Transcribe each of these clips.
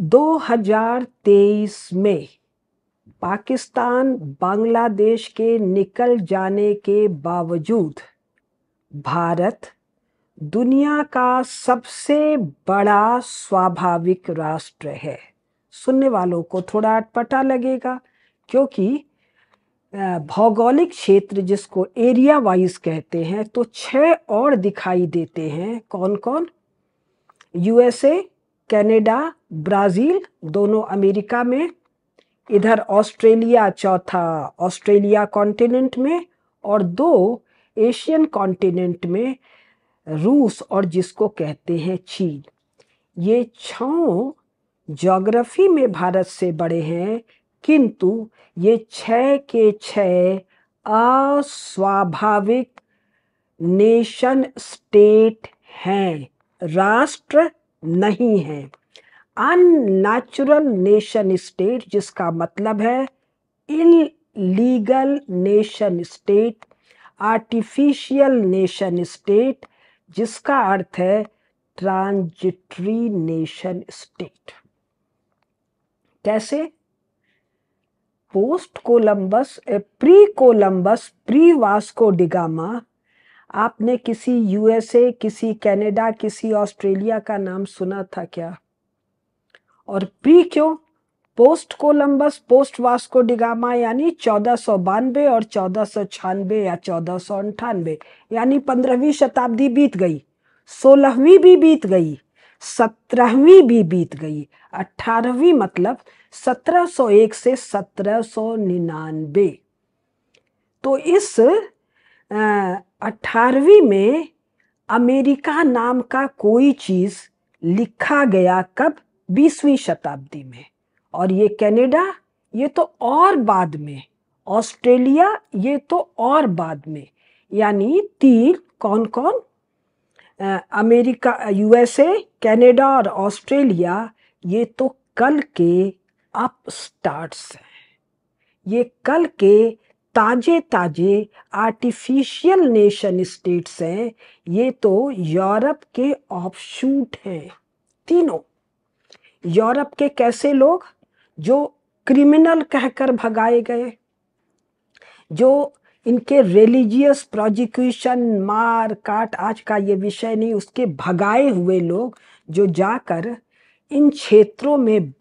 2023 में पाकिस्तान बांग्लादेश के निकल जाने के बावजूद भारत दुनिया का सबसे बड़ा स्वाभाविक राष्ट्र है। सुनने वालों को थोड़ा अटपटा लगेगा क्योंकि भौगोलिक क्षेत्र जिसको एरिया वाइज कहते हैं तो 6 और दिखाई देते हैं। कौन कौन? यूएसए, कनाडा, ब्राज़ील दोनों अमेरिका में, इधर ऑस्ट्रेलिया चौथा ऑस्ट्रेलिया कॉन्टिनेंट में, और 2 एशियन कॉन्टिनेंट में रूस और जिसको कहते हैं चीन। ये 6 ज्योग्राफी में भारत से बड़े हैं, किंतु ये 6 के 6 अस्वाभाविक नेशन स्टेट हैं, राष्ट्र नहीं हैं। अननेचुरल नेशन स्टेट जिसका मतलब है illegal nation state, artificial nation state जिसका अर्थ है ट्रांजिटरी नेशन स्टेट। कैसे? Post Columbus, pre Columbus, pre Vasco da Gama. आपने किसी यूएसए, किसी कनाडा, किसी ऑस्ट्रेलिया का नाम सुना था क्या? और प्री क्यों? Post Columbus, post Vasco da Gama यानी 1492 और 1496 या 1498, यानी 15वीं शताब्दी बीत गई, 16वीं भी बीत गई, 17वीं भी बीत गई, 18वीं मतलब 1701 से 1799। तो इस 18वीं में अमेरिका नाम का कोई चीज लिखा गया कब? 20वीं शताब्दी में। और ये कनाडा ये तो और बाद में, ऑस्ट्रेलिया ये तो और बाद में, यानी 3 कौन कौन? अमेरिका, यूएसए, कनाडा और ऑस्ट्रेलिया ये तो कल के अपस्टार्ट्स हैं। ये कल के ताजे ताजे आर्टिफिशियल नेशन स्टेट्स हैं। ये तो यूरोप के ऑफशूट हैं तीनों। यूरोप के कैसे लोग जो क्रिमिनल कहकर भगाए गए, जो इनके रिलीजियस प्रोजिक्यूशन, मार काट, आज का ये विषय नहीं, उसके भगाए हुए लोग जो जाकर इन क्षेत्रों में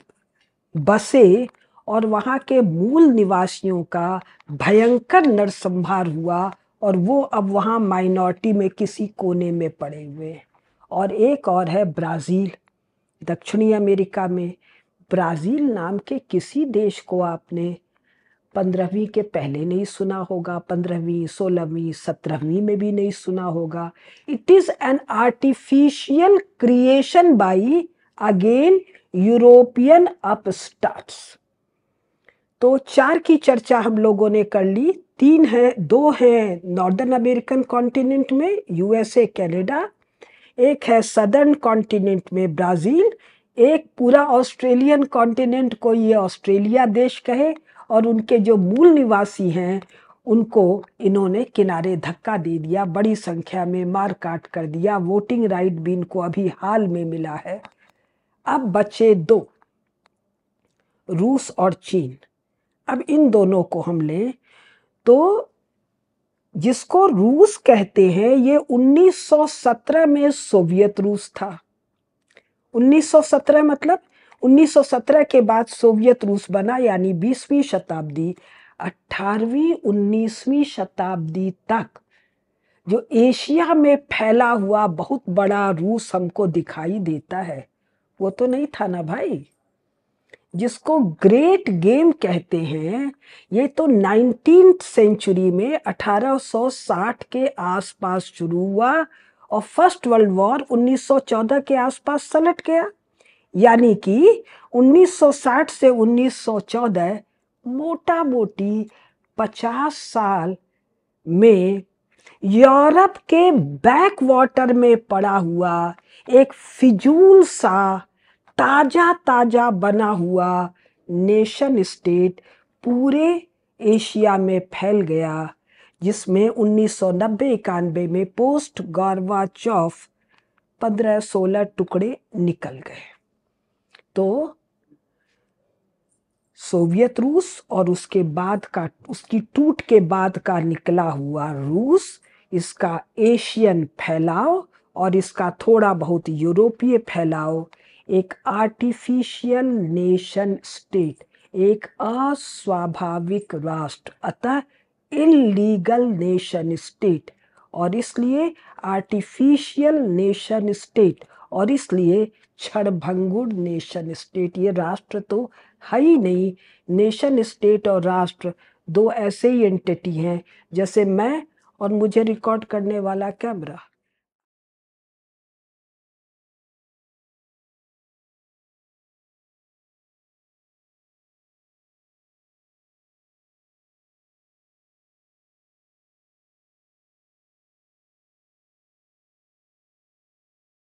बसे और वहाँ के मूल निवासियों का भयंकर नरसंहार हुआ, और वो अब वहाँ माइनॉरिटी में किसी कोने में पड़े हुए हैं। और एक और है ब्राज़ील, दक्षिणी अमेरिका में। ब्राज़ील नाम के किसी देश को आपने 15वीं के पहले नहीं सुना होगा, 15वीं, 16वीं, 17वीं में भी नहीं सुना होगा। It is an artificial creation by again European upstarts. तो 4 की चर्चा हम लोगों ने कर ली। 3 हैं, 2 हैं नॉर्दर्न अमेरिकन कॉन्टिनेंट में, यूएसए, कनाडा। एक है सदर्न कॉन्टिनेंट में ब्राज़ील। एक पूरा ऑस्ट्रेलियन कॉन्टिनेंट को ये ऑस्ट्रेलिया देश कहे, और उनके जो मूल निवासी हैं उनको इन्होंने किनारे धक्का दे दिया, बड़ी संख्या में मार काट कर दिया। वोटिंग राइट भी इनको अभी हाल में मिला है। अब बचे 2, रूस और चीन। अब इन दोनों को हम लें तो जिसको रूस कहते हैं ये 1917 में सोवियत रूस था। 1917 मतलब 1917 के बाद सोवियत रूस बना, यानी 20वीं शताब्दी। 18वीं 19वीं शताब्दी तक जो एशिया में फैला हुआ बहुत बड़ा रूस हमको दिखाई देता है, वो तो नहीं था ना भाई। जिसको ग्रेट गेम कहते हैं, ये तो 19th सेंचुरी में 1860 के आसपास शुरू हुआ और फर्स्ट वर्ल्ड वॉर 1914 के आसपास सलट गया। यानी कि 1960 से 1914 मोटा मोटी 50 साल में यूरोप के बैक वाटर में पड़ा हुआ एक फिजूल सा ताजा ताजा बना हुआ नेशन स्टेट पूरे एशिया में फैल गया, जिसमें 1990-91 में पोस्ट गॉर्बाचोव 15-16 टुकड़े निकल गए। तो सोवियत रूस और उसके बाद का, उसकी टूट के बाद का निकला हुआ रूस, इसका एशियन फैलाव और इसका थोड़ा बहुत यूरोपीय फैलाव एक आर्टिफिशियल नेशन स्टेट, एक अस्वाभाविक राष्ट्र, अतः इलीगल नेशन स्टेट, और इसलिए आर्टिफिशियल नेशन स्टेट, और इसलिए क्षणभंगुर नेशन स्टेट। ये राष्ट्र तो है ही नहीं। नेशन स्टेट और राष्ट्र दो ऐसे ही एंटिटी हैं जैसे मैं और मुझे रिकॉर्ड करने वाला कैमरा।